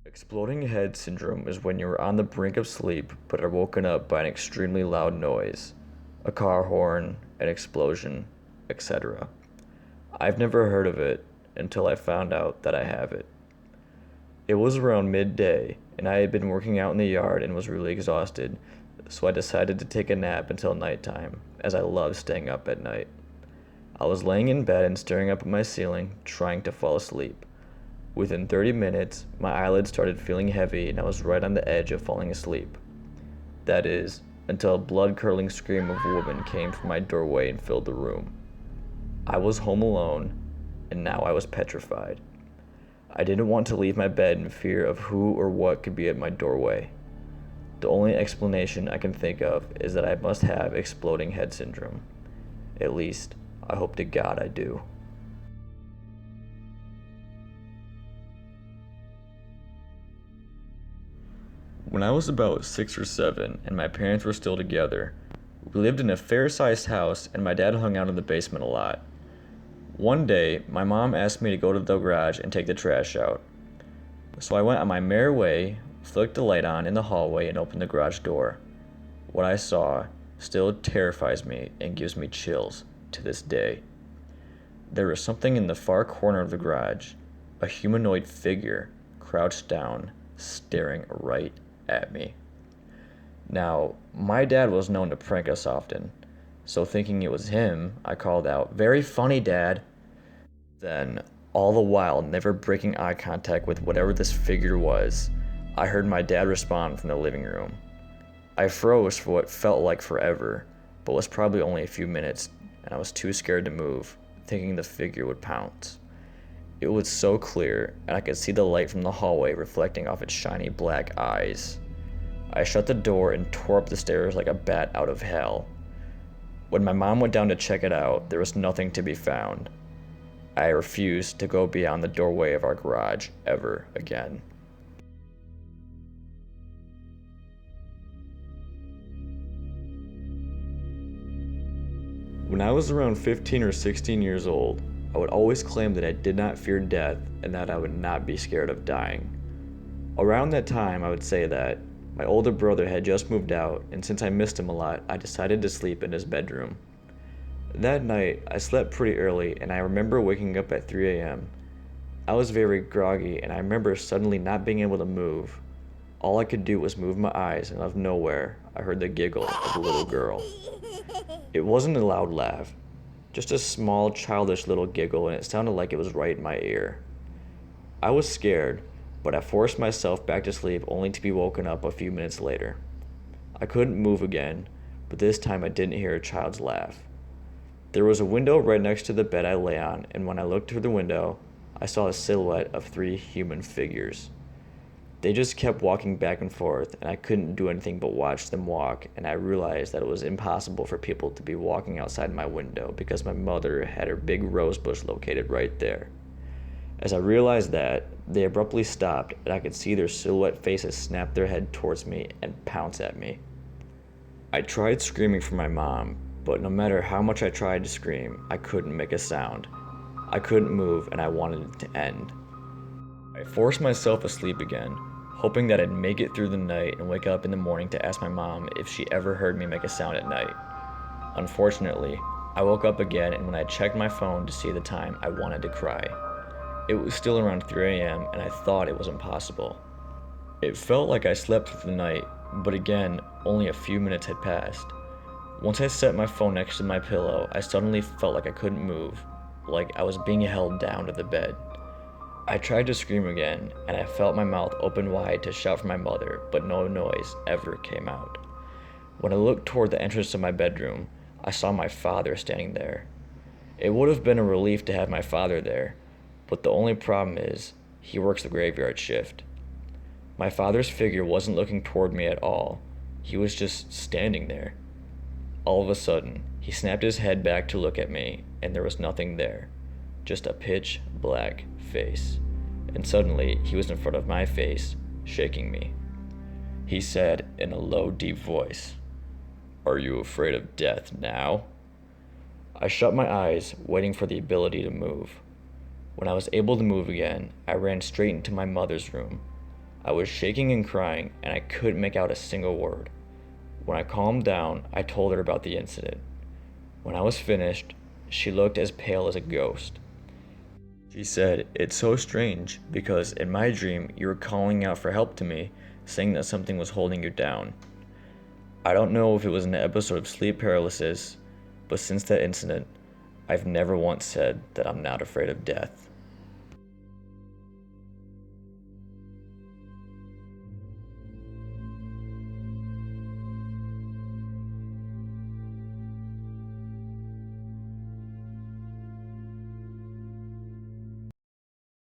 Exploding head syndrome is when you're on the brink of sleep but are woken up by an extremely loud noise, a car horn, an explosion, etc. I've never heard of it until I found out that I have it. It was around midday, and I had been working out in the yard and was really exhausted, so I decided to take a nap until nighttime, as I love staying up at night. I was laying in bed and staring up at my ceiling, trying to fall asleep. Within 30 minutes, my eyelids started feeling heavy and I was right on the edge of falling asleep. That is, until a blood-curdling scream of a woman came from my doorway and filled the room. I was home alone, and now I was petrified. I didn't want to leave my bed in fear of who or what could be at my doorway. The only explanation I can think of is that I must have exploding head syndrome. At least, I hope to God I do. When I was about 6 or 7 and my parents were still together, we lived in a fair-sized house and my dad hung out in the basement a lot. One day, my mom asked me to go to the garage and take the trash out. So I went on my merry way, flicked the light on in the hallway and opened the garage door. What I saw still terrifies me and gives me chills to this day. There was something in the far corner of the garage, a humanoid figure crouched down, staring right at me. Now, my dad was known to prank us often, so thinking it was him, I called out, "Very funny, Dad." Then, all the while never breaking eye contact with whatever this figure was, I heard my dad respond from the living room. I froze for what felt like forever, but was probably only a few minutes, and I was too scared to move, thinking the figure would pounce. It was so clear, and I could see the light from the hallway reflecting off its shiny black eyes. I shut the door and tore up the stairs like a bat out of hell. When my mom went down to check it out, there was nothing to be found. I refused to go beyond the doorway of our garage ever again. When I was around 15 or 16 years old, I would always claim that I did not fear death and that I would not be scared of dying. Around that time, I would say that my older brother had just moved out, and since I missed him a lot, I decided to sleep in his bedroom. That night, I slept pretty early, and I remember waking up at 3 a.m. I was very groggy, and I remember suddenly not being able to move. All I could do was move my eyes, and out of nowhere, I heard the giggle of a little girl. It wasn't a loud laugh, just a small, childish little giggle, and it sounded like it was right in my ear. I was scared, but I forced myself back to sleep only to be woken up a few minutes later. I couldn't move again, but this time I didn't hear a child's laugh. There was a window right next to the bed I lay on, and when I looked through the window, I saw a silhouette of 3 human figures. They just kept walking back and forth, and I couldn't do anything but watch them walk, and I realized that it was impossible for people to be walking outside my window because my mother had her big rose bush located right there. As I realized that, they abruptly stopped, and I could see their silhouette faces snap their head towards me and pounce at me. I tried screaming for my mom, but no matter how much I tried to scream, I couldn't make a sound. I couldn't move, and I wanted it to end. I forced myself asleep again, hoping that I'd make it through the night and wake up in the morning to ask my mom if she ever heard me make a sound at night. Unfortunately, I woke up again, and when I checked my phone to see the time, I wanted to cry. It was still around 3 a.m., and I thought it was impossible. It felt like I slept through the night, but again, only a few minutes had passed. Once I set my phone next to my pillow, I suddenly felt like I couldn't move, like I was being held down to the bed. I tried to scream again, and I felt my mouth open wide to shout for my mother, but no noise ever came out. When I looked toward the entrance to my bedroom, I saw my father standing there. It would have been a relief to have my father there, but the only problem is, he works the graveyard shift. My father's figure wasn't looking toward me at all. He was just standing there. All of a sudden, he snapped his head back to look at me, and there was nothing there, just a pitch black face. And suddenly, he was in front of my face, shaking me. He said in a low, deep voice, "Are you afraid of death now?" I shut my eyes, waiting for the ability to move. When I was able to move again, I ran straight into my mother's room. I was shaking and crying, and I couldn't make out a single word. When I calmed down, I told her about the incident. When I was finished, she looked as pale as a ghost. She said, "It's so strange, because in my dream you were calling out for help to me, saying that something was holding you down. I don't know if it was an episode of sleep paralysis, but since that incident, I've never once said that I'm not afraid of death."